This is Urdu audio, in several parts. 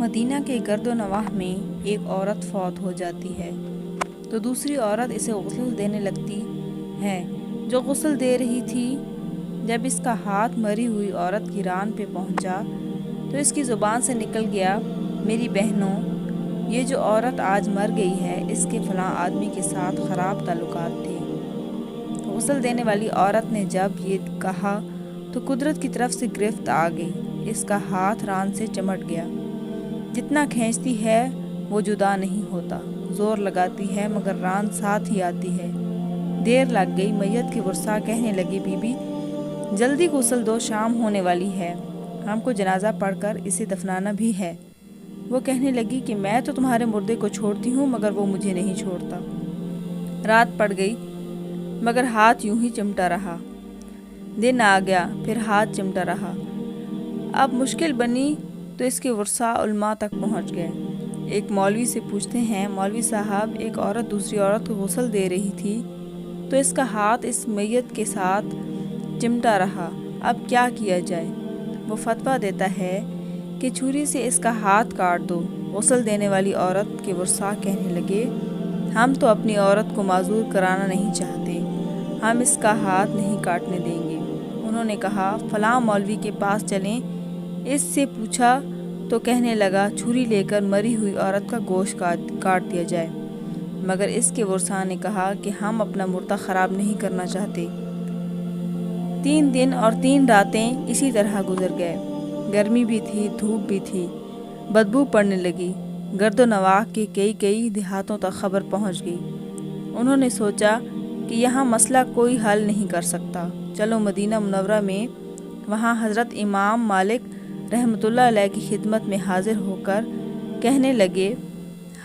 مدینہ کے گرد و نواح میں ایک عورت فوت ہو جاتی ہے تو دوسری عورت اسے غسل دینے لگتی ہے جو غسل دے رہی تھی۔ جب اس کا ہاتھ مری ہوئی عورت کی ران پہ پہنچا تو اس کی زبان سے نکل گیا، میری بہنوں، یہ جو عورت آج مر گئی ہے اس کے فلاں آدمی کے ساتھ خراب تعلقات تھے۔ غسل دینے والی عورت نے جب یہ کہا تو قدرت کی طرف سے گرفت آ گئی، اس کا ہاتھ ران سے چمٹ گیا، جتنا کھینچتی ہے وہ جدا نہیں ہوتا، زور لگاتی ہے مگر ران ساتھ ہی آتی ہے۔ دیر لگ گئی، میت کی ورثاء کہنے لگی، بی بی جلدی غسل دو، شام ہونے والی ہے، ہم کو جنازہ پڑھ کر اسے دفنانا بھی ہے۔ وہ کہنے لگی کہ میں تو تمہارے مردے کو چھوڑتی ہوں مگر وہ مجھے نہیں چھوڑتا۔ رات پڑ گئی مگر ہاتھ یوں ہی چمٹا رہا، دن آ گیا پھر ہاتھ چمٹا رہا۔ اب مشکل بنی تو اس کے ورثاء علماء تک پہنچ گئے۔ ایک مولوی سے پوچھتے ہیں، مولوی صاحب ایک عورت دوسری عورت کو غسل دے رہی تھی تو اس کا ہاتھ اس میت کے ساتھ چمٹا رہا، اب کیا کیا جائے؟ وہ فتویٰ دیتا ہے کہ چھری سے اس کا ہاتھ کاٹ دو۔ غسل دینے والی عورت کے ورثاء کہنے لگے، ہم تو اپنی عورت کو معذور کرانا نہیں چاہتے، ہم اس کا ہاتھ نہیں کاٹنے دیں گے۔ انہوں نے کہا، فلاں مولوی کے پاس چلیں، اس سے پوچھا تو کہنے لگا چھری لے کر مری ہوئی عورت کا گوشت کاٹ دیا جائے، مگر اس کے ورثاء نے کہا کہ ہم اپنا مردہ خراب نہیں کرنا چاہتے۔ 3 دن اور 3 راتیں اسی طرح گزر گئے، گرمی بھی تھی، دھوپ بھی تھی، بدبو پڑنے لگی، گرد و نواح کے کئی دیہاتوں تک خبر پہنچ گئی۔ انہوں نے سوچا کہ یہاں مسئلہ کوئی حل نہیں کر سکتا، چلو مدینہ منورہ میں۔ وہاں حضرت امام مالک رحمۃ اللہ علیہ کی خدمت میں حاضر ہو کر کہنے لگے،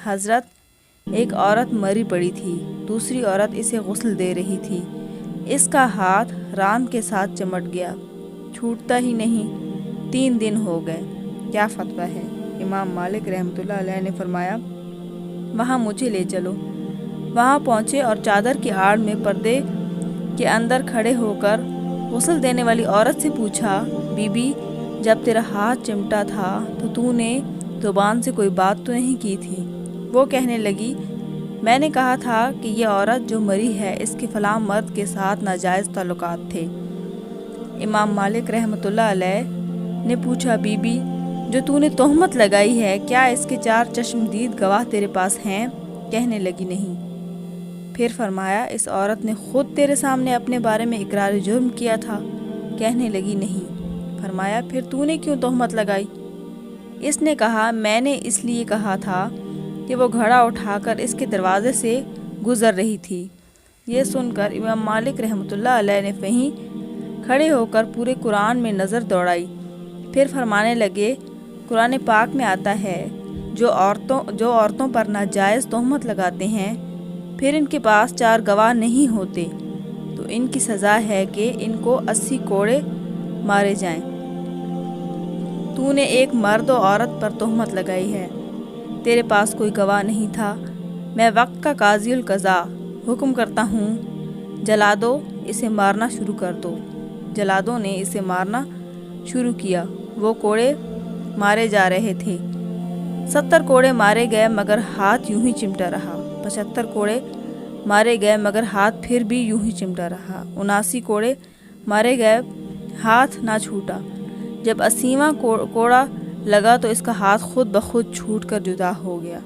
حضرت ایک عورت مری پڑی تھی، دوسری عورت اسے غسل دے رہی تھی، اس کا ہاتھ ران کے ساتھ چمٹ گیا، چھوٹتا ہی نہیں، 3 دن ہو گئے، کیا فتویٰ ہے؟ امام مالک رحمۃ اللہ علیہ نے فرمایا، وہاں مجھے لے چلو۔ وہاں پہنچے اور چادر کی آڑ میں پردے کے اندر کھڑے ہو کر غسل دینے والی عورت سے پوچھا، بی بی جب تیرا ہاتھ چمٹا تھا تو نے زبان سے کوئی بات تو نہیں کی تھی؟ وہ کہنے لگی، میں نے کہا تھا کہ یہ عورت جو مری ہے اس کے فلاں مرد کے ساتھ ناجائز تعلقات تھے۔ امام مالک رحمۃ اللہ علیہ نے پوچھا، بی بی جو تو نے تہمت لگائی ہے کیا اس کے 4 چشمدید گواہ تیرے پاس ہیں؟ کہنے لگی، نہیں۔ پھر فرمایا، اس عورت نے خود تیرے سامنے اپنے بارے میں اقرار جرم کیا تھا؟ کہنے لگی، نہیں۔ فرمایا، پھر تو نے کیوں تہمت لگائی؟ اس نے کہا، میں نے اس لیے کہا تھا کہ وہ گھڑا اٹھا کر اس کے دروازے سے گزر رہی تھی۔ یہ سن کر امام مالک رحمۃ اللہ علیہ نے وہیں کھڑے ہو کر پورے قرآن میں نظر دوڑائی، پھر فرمانے لگے، قرآن پاک میں آتا ہے، جو عورتوں پر ناجائز تہمت لگاتے ہیں پھر ان کے پاس 4 گواہ نہیں ہوتے تو ان کی سزا ہے کہ ان کو 80 کوڑے مارے جائیں۔ تو نے ایک مرد و عورت پر تہمت لگائی ہے، تیرے پاس کوئی گواہ نہیں تھا، میں وقت کا قاضی القضا حکم کرتا ہوں، جلا دو، اسے مارنا شروع کر دو۔ جلادوں نے اسے مارنا شروع کیا، وہ کوڑے مارے جا رہے تھے، 70 کوڑے مارے گئے مگر ہاتھ یوں ہی چمٹا رہا، 75 کوڑے مارے گئے مگر ہاتھ پھر بھی یوں ہی چمٹا رہا، 79 کوڑے مارے گئے، ہاتھ نہ چھوٹا، جب 80واں کوڑا لگا تو اس کا ہاتھ خود بخود چھوٹ کر جدا ہو گیا۔